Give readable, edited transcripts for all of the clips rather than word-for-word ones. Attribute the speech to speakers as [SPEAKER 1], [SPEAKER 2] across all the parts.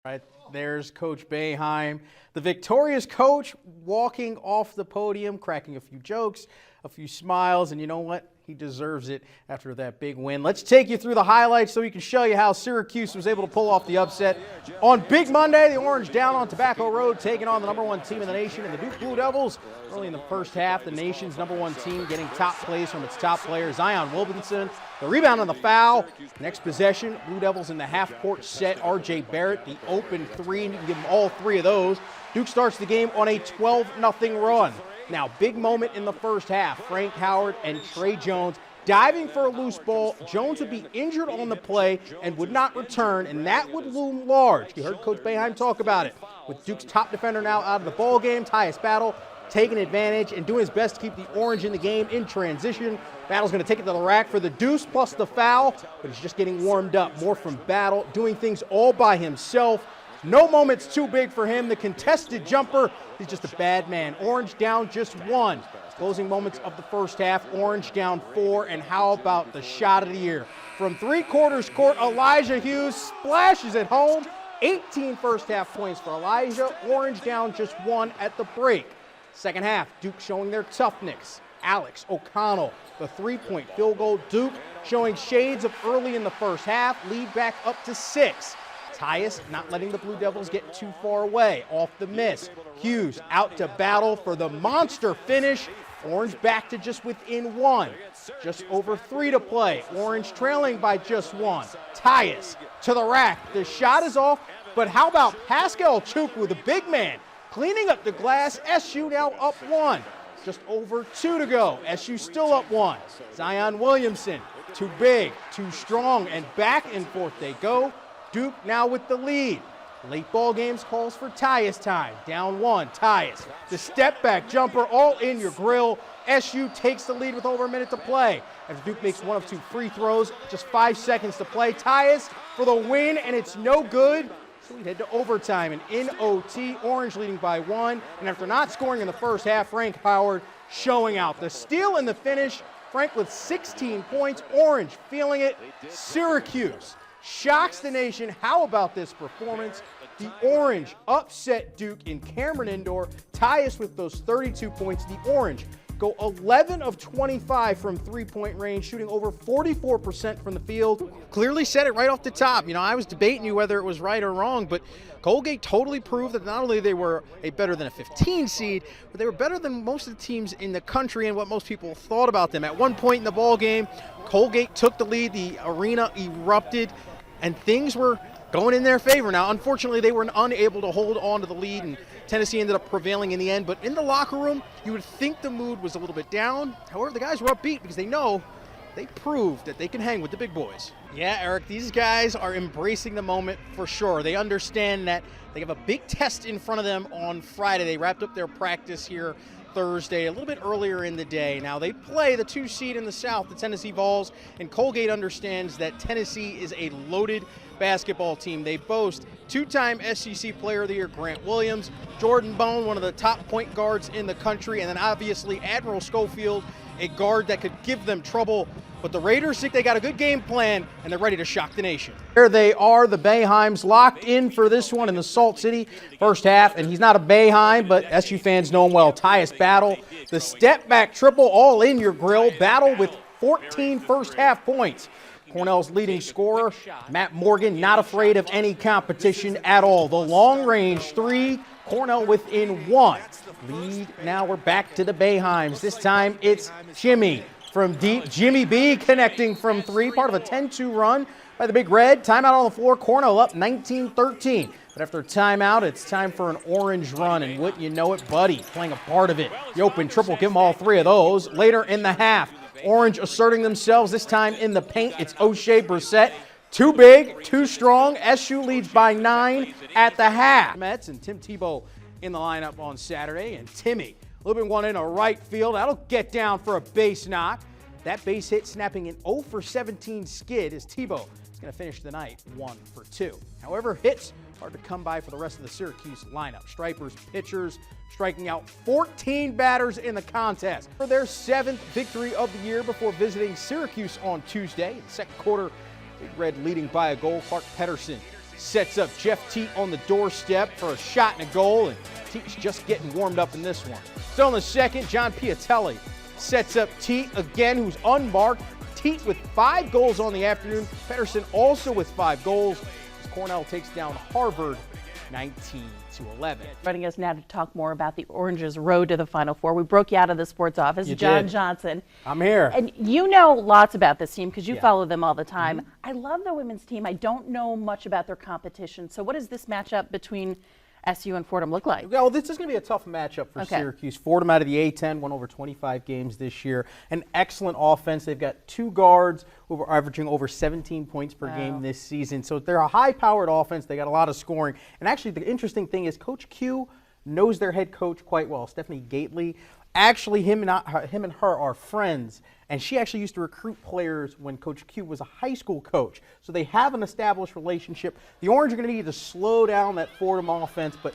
[SPEAKER 1] Right, there's Coach Boeheim, the victorious coach, walking off the podium, cracking a few jokes, a few smiles, and you know what? He deserves it after that big win. Let's take you through the highlights so we can show you how Syracuse was able to pull off the upset. On Big Monday, the Orange down on Tobacco Road, taking on the #1 team in the nation, and the Duke Blue Devils. Early in the first half, the nation's #1 team getting top plays from its top player, Zion Williamson. The rebound on the foul. Next possession, Blue Devils in the half-court set. R.J. Barrett, the open three, and you can give them all three of those. Duke starts the game on a 12-0 run. Now, big moment in the first half. Frank Howard and Trey Jones diving for a loose ball. Jones would be injured on the play and would not return, and that would loom large. You heard Coach Boeheim talk about it. With Duke's top defender now out of the ball game, Tyus Battle taking advantage and doing his best to keep the Orange in the game in transition. Battle's going to take it to the rack for the deuce plus the foul, but he's just getting warmed up. More from Battle, doing things all by himself. No moment's too big for him. The contested jumper, he's just a bad man. Orange down just one. Closing moments of the first half, Orange down 4, and how about the shot of the year? From three-quarters court, Elijah Hughes splashes it home. 18 first half points for Elijah. Orange down just 1 at the break. Second half, Duke showing their toughness. Alex O'Connell, the three-point field goal. Duke showing shades of early in the first half, lead back up to 6. Tyus not letting the Blue Devils get too far away, off the miss. Hughes out to Battle for the monster finish. Orange back to just within 1. Just over 3 to play. Orange trailing by just 1. Tyus to the rack. The shot is off, but how about Pascal Chukwu, the big man, cleaning up the glass. SU now up 1. Just over 2 to go. SU still up 1. Zion Williamson, too big, too strong, and back and forth they go. Duke now with the lead. Late ball games calls for Tyus time. Down 1, Tyus. The step back jumper all in your grill. SU takes the lead with over a minute to play. As Duke makes 1 of 2 free throws, just 5 seconds to play. Tyus for the win, and it's no good. So we head to overtime, and in OT, Orange leading by 1. And after not scoring in the first half, Frank Howard showing out. The steal and the finish, Frank with 16 points. Orange feeling it. Syracuse shocks the nation. How about this performance? The Orange upset Duke in Cameron Indoor. Tyus with those 32 points. The Orange go 11 of 25 from three-point range, shooting over 44% from the field. Clearly said it right off the top. You know, I was debating you whether it was right or wrong, but Colgate totally proved that not only they were a better than a 15 seed, but they were better than most of the teams in the country and what most people thought about them. At one point in the ball game, Colgate took the lead, the arena erupted, and things were going in their favor. Now, unfortunately, they were unable to hold on to the lead, and Tennessee ended up prevailing in the end. But in the locker room, you would think the mood was a little bit down. However, the guys were upbeat because they know they proved that they can hang with the big boys. Yeah, Eric, these guys are embracing the moment for sure. They understand that they have a big test in front of them on Friday. They wrapped up their practice here Thursday, a little bit earlier in the day. Now they play the 2 seed in the South, the Tennessee Vols, and Colgate understands that Tennessee is a loaded basketball team. They boast 2-time SEC Player of the Year Grant Williams, Jordan Bone, one of the top point guards in the country, and then obviously Admiral Schofield, a guard that could give them trouble. But the Raiders think they got a good game plan, and they're ready to shock the nation. There they are, the Boeheims, locked in for this one in the Salt City first half. And he's not a Boeheim, but SU fans know him well. Tyus Battle, the step-back triple all in your grill. Battle with 14 first half points. Cornell's leading scorer, Matt Morgan, not afraid of any competition at all. The long-range 3, Cornell within 1. Lead, now we're back to the Boeheims. This time it's Jimmy from deep. Jimmy B connecting from 3, part of a 10-2 run by the Big Red. Timeout on the floor, Cornell up 19-13. But after timeout, it's time for an Orange run, and wouldn't you know it, Buddy playing a part of it. The open triple, give them all 3 of those. Later in the half, Orange asserting themselves, this time in the paint. It's O'Shea Brissett. Too big, too strong. SU leads by 9 at the half. Mets and Tim Tebow in the lineup on Saturday, and Timmy looping one in a right field. That'll get down for a base knock. That base hit snapping an 0 for 17 skid as Tebow is going to finish the night 1 for 2. However, hits hard to come by for the rest of the Syracuse lineup. Stripers pitchers striking out 14 batters in the contest for their 7th victory of the year before visiting Syracuse on Tuesday. In the second quarter, Big Red leading by a goal. Clark Pedersen sets up Jeff Teat on the doorstep for a shot and a goal, and Teat's just getting warmed up in this one. Still in the second, John Piatelli sets up Teat again, who's unmarked. Teat with 5 goals on the afternoon. Pedersen also with 5 goals. As Cornell takes down Harvard 19-11.
[SPEAKER 2] Joining us now to talk more about the Orange's road to the Final Four. We broke you out of the sports office.
[SPEAKER 1] You
[SPEAKER 2] John
[SPEAKER 1] did.
[SPEAKER 2] Johnson.
[SPEAKER 1] I'm here.
[SPEAKER 2] And you know lots about this team because you follow them all the time. I love the women's team. I don't know much about their competition. So what does this matchup between SU and Fordham look like?
[SPEAKER 1] Well, this is going to be a tough matchup for Syracuse. Fordham out of the A-10, won over 25 games this year. An excellent offense. They've got 2 guards who are averaging over 17 points per game this season. So they're a high-powered offense. They got a lot of scoring. And actually, the interesting thing is Coach Q knows their head coach quite well, Stephanie Gately. Actually, him and her are friends, and she actually used to recruit players when Coach Q was a high school coach. So they have an established relationship. The Orange are going to need to slow down that Fordham offense, but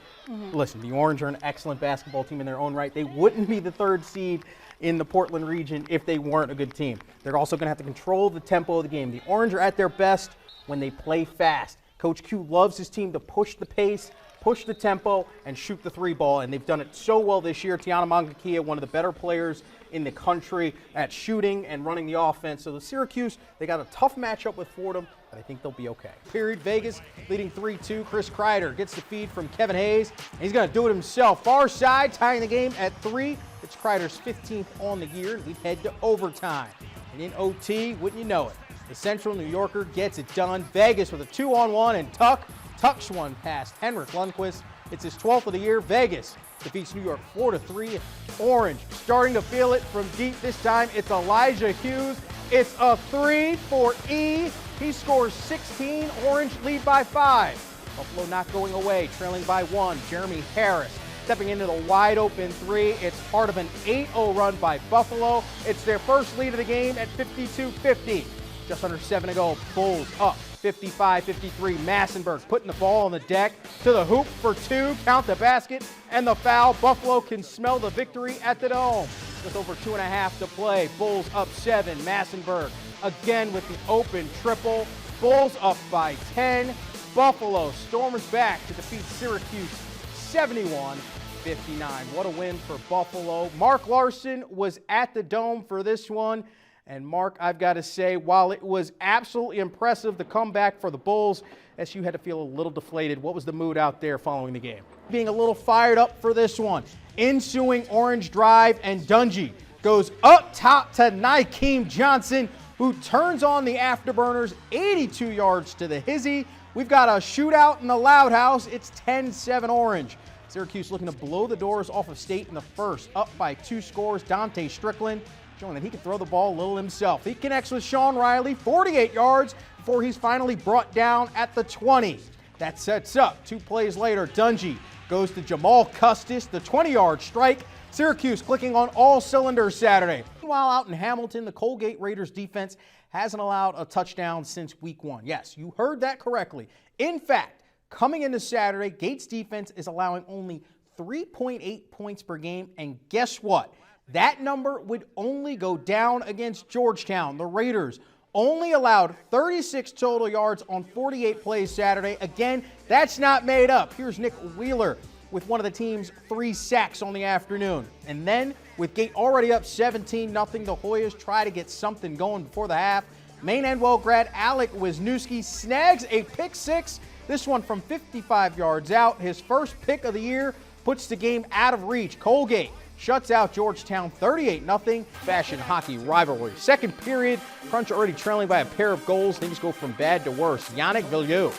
[SPEAKER 1] listen, the Orange are an excellent basketball team in their own right. They wouldn't be the 3rd seed in the Portland region if they weren't a good team. They're also going to have to control the tempo of the game. The Orange are at their best when they play fast. Coach Q loves his team to push the pace, push the tempo, and shoot the 3-ball, and they've done it so well this year. Tiana Mangakia, one of the better players in the country at shooting and running the offense. So the Syracuse, they got a tough matchup with Fordham, but I think they'll be okay. Period. Vegas leading 3-2. Chris Kreider gets the feed from Kevin Hayes, and he's going to do it himself. Far side, tying the game at 3. It's Kreider's 15th on the year, and we head to overtime. And in OT, wouldn't you know it, the Central New Yorker gets it done. Vegas with a 2-on-1, and tucks one past Henrik Lundqvist. It's his 12th of the year. Vegas defeats New York 4-3. Orange starting to feel it from deep this time. It's Elijah Hughes. It's a 3 for E. He scores 16. Orange lead by 5. Buffalo not going away, trailing by 1. Jeremy Harris stepping into the wide open 3. It's part of an 8-0 run by Buffalo. It's their first lead of the game at 52-50. Just under 7 to go. Bulls up 55-53. Massenberg putting the ball on the deck to the hoop for 2. Count the basket and the foul. Buffalo can smell the victory at the Dome. With over 2.5 to play. Bulls up 7. Massenberg again with the open triple. Bulls up by 10. Buffalo storms back to defeat Syracuse 71-59. What a win for Buffalo. Mark Larson was at the Dome for this one. And Mark, I've got to say, while it was absolutely impressive, the comeback for the Bulls, SU had to feel a little deflated. What was the mood out there following the game? Being a little fired up for this one. Ensuing Orange drive, and Dungy goes up top to Nykeem Johnson, who turns on the afterburners, 82 yards to the hizzy. We've got a shootout in the Loud House. It's 10-7 Orange. Syracuse looking to blow the doors off of State in the first, up by 2 scores. Dante Strickland showing that he can throw the ball a little himself. He connects with Sean Riley, 48 yards before he's finally brought down at the 20. That sets up 2 plays later. Dungy goes to Jamal Custis, the 20-yard strike. Syracuse clicking on all cylinders Saturday. Meanwhile, out in Hamilton, the Colgate Raiders defense hasn't allowed a touchdown since week 1. Yes, you heard that correctly. In fact, coming into Saturday, Gates defense is allowing only 3.8 points per game, and guess what? That number would only go down against Georgetown. The Raiders only allowed 36 total yards on 48 plays Saturday. Again, that's not made up. Here's Nick Wheeler with one of the team's 3 sacks on the afternoon. And then, with Gate already up 17-0, the Hoyas try to get something going before the half. Maine Endwell grad Alec Wisniewski snags a pick 6. This one from 55 yards out. His first pick of the year puts the game out of reach. Colgate shuts out Georgetown 38-0. Fashion hockey rivalry. Second period, Crunch already trailing by a pair of goals. Things go from bad to worse. Yannick Villieu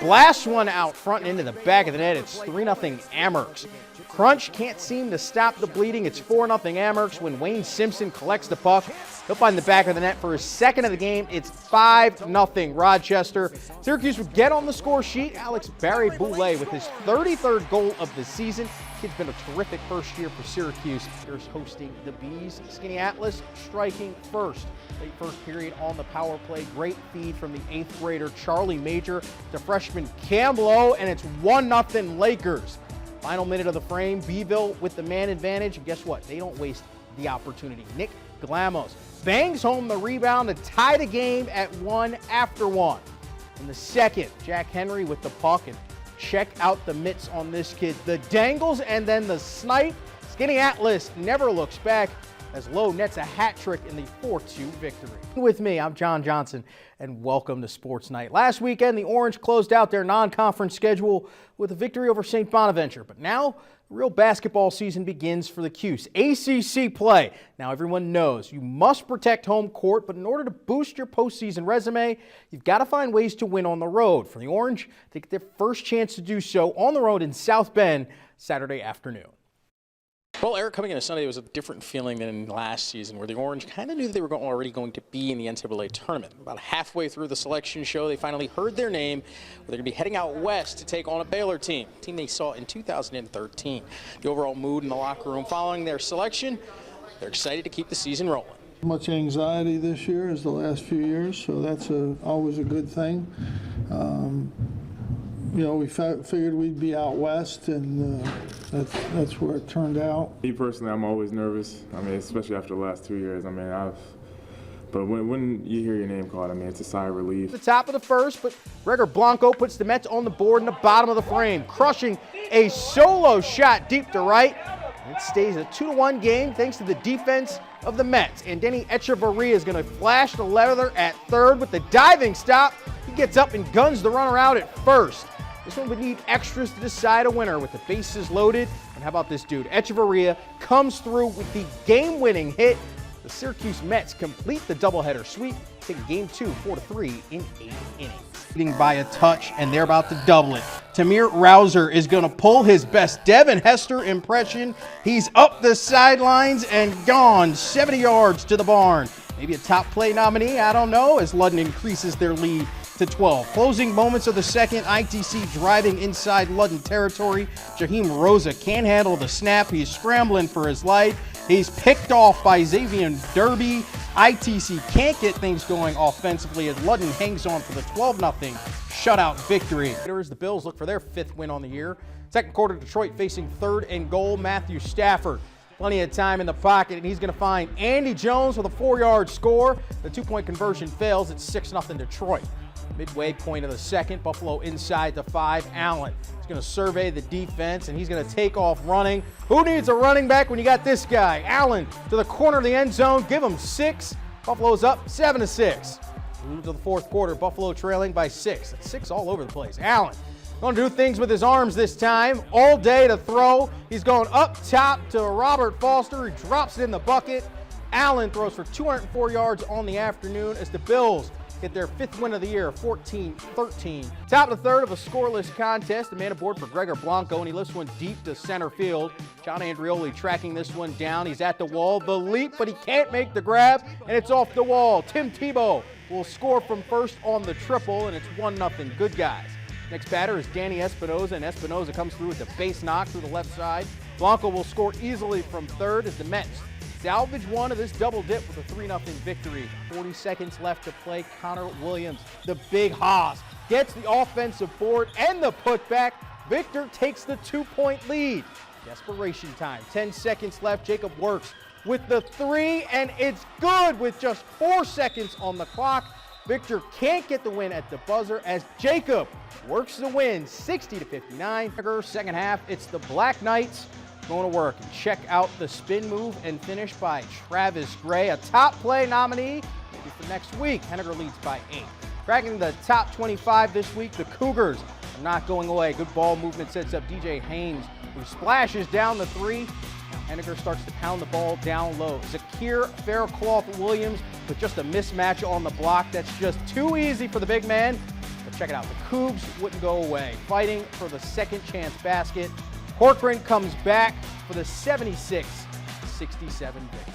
[SPEAKER 1] blasts one out front and into the back of the net. It's 3-0 Amherst. Crunch can't seem to stop the bleeding. It's 4-0 Amherst when Wayne Simpson collects the puck. He'll find the back of the net for his second of the game. It's 5-0 Rochester. Syracuse would get on the score sheet. Alex Barry-Boulet with his 33rd goal of the season. Kid's been a terrific first year for Syracuse. Here's hosting the Bees. Skinny Atlas striking first. Late first period on the power play. Great feed from the 8th grader Charlie Major to freshman Camlo, and it's 1-0 Lakers. Final minute of the frame. Beeville with the man advantage. And guess what? They don't waste the opportunity. Nick Glamos bangs home the rebound to tie the game at 1 after 1. In the second, Jack Henry with the puck, and check out the mitts on this kid. The dangles and then the snipe. Skinny Atlas never looks back as Lowe nets a hat trick in the 4-2 victory. With me, I'm John Johnson, and welcome to Sports Night. Last weekend, the Orange closed out their non-conference schedule with a victory over St. Bonaventure, but now the real basketball season begins for the Cuse. ACC play. Now everyone knows you must protect home court, but in order to boost your postseason resume, you've got to find ways to win on the road. For the Orange, they get their first chance to do so on the road in South Bend Saturday afternoon.
[SPEAKER 3] Well, Eric, coming into Sunday was a different feeling than last season, where the Orange kind of knew they were already going to be in the NCAA tournament. About halfway through the selection show, they finally heard their name, where they're going to be heading out west to take on a Baylor team, a team they saw in 2013. The overall mood in the locker room following their selection, they're excited to keep the season rolling.
[SPEAKER 4] Much anxiety this year as the last few years, so that's always a good thing. You know, we figured we'd be out west, and that's where it turned out.
[SPEAKER 5] Me personally, I'm always nervous. I mean, especially after the last 2 years. I mean, but when you hear your name called, I mean, it's a sigh of relief.
[SPEAKER 1] The top of the first, but Gregor Blanco puts the Mets on the board in the bottom of the frame, crushing a solo shot deep to right. It stays a 2-1 game thanks to the defense of the Mets. And Denny Echeverria is going to flash the leather at third with the diving stop. He gets up and guns the runner out at first. This one would need extras to decide a winner with the bases loaded. And how about this dude? Echeverria comes through with the game-winning hit. The Syracuse Mets complete the doubleheader sweep, taking Game 2 4-3 in 8 innings. Leading by a touch, and they're about to double it. Tamir Rouser is going to pull his best Devin Hester impression. He's up the sidelines and gone 70 yards to the barn. Maybe a top play nominee, I don't know, as Ludden increases their lead to 12. Closing moments of the second, ITC driving inside Ludden territory. Jaheim Rosa can't handle the snap. He's scrambling for his life. He's picked off by Xavier Derby. ITC can't get things going offensively as Ludden hangs on for the 12-0 shutout victory. The Bills look for their 5th win on the year. Second quarter, Detroit facing 3rd and goal. Matthew Stafford. Plenty of time in the pocket, and he's going to find Andy Jones with a 4-yard score. The 2-point conversion fails. It's 6-0 Detroit. Midway point of the second, Buffalo inside the 5. Allen is going to survey the defense, and he's going to take off running. Who needs a running back when you got this guy? Allen to the corner of the end zone. Give him 6. Buffalo's up 7-6. Move to the fourth quarter. Buffalo trailing by 6. That's 6 all over the place. Allen going to do things with his arms this time. All day to throw. He's going up top to Robert Foster. He drops it in the bucket. Allen throws for 204 yards on the afternoon as the Bills get their 5th win of the year, 14-13. Top of the third of a scoreless contest. The man aboard for Gregor Blanco, and he lifts one deep to center field. John Andrioli tracking this one down. He's at the wall. The leap, but he can't make the grab, and it's off the wall. Tim Tebow will score from first on the triple, and it's 1-0. Good guys. Next batter is Danny Espinoza, and Espinoza comes through with the base knock through the left side. Blanco will score easily from third as the Mets salvage one of this double dip with a 3-0 victory. 40 seconds left to play. Connor Williams, the big hoss, gets the offensive board and the putback. Victor takes the 2-point lead. Desperation time. 10 seconds left. Jacob works with the 3, and it's good with just 4 seconds on the clock. Victor can't get the win at the buzzer as Jacob works the win 60-59. Second half, it's the Black Knights going to work. And check out the spin move and finish by Travis Gray, a top play nominee maybe for next week. Henniger leads by 8. Cracking the top 25 this week, the Cougars are not going away. Good ball movement sets up DJ Haynes, who splashes down the 3. Henniger starts to pound the ball down low. Zakir Faircloth Williams with just a mismatch on the block. That's just too easy for the big man. But check it out. The Cougs wouldn't go away, fighting for the second chance basket. Corcoran comes back for the 76-67 victory.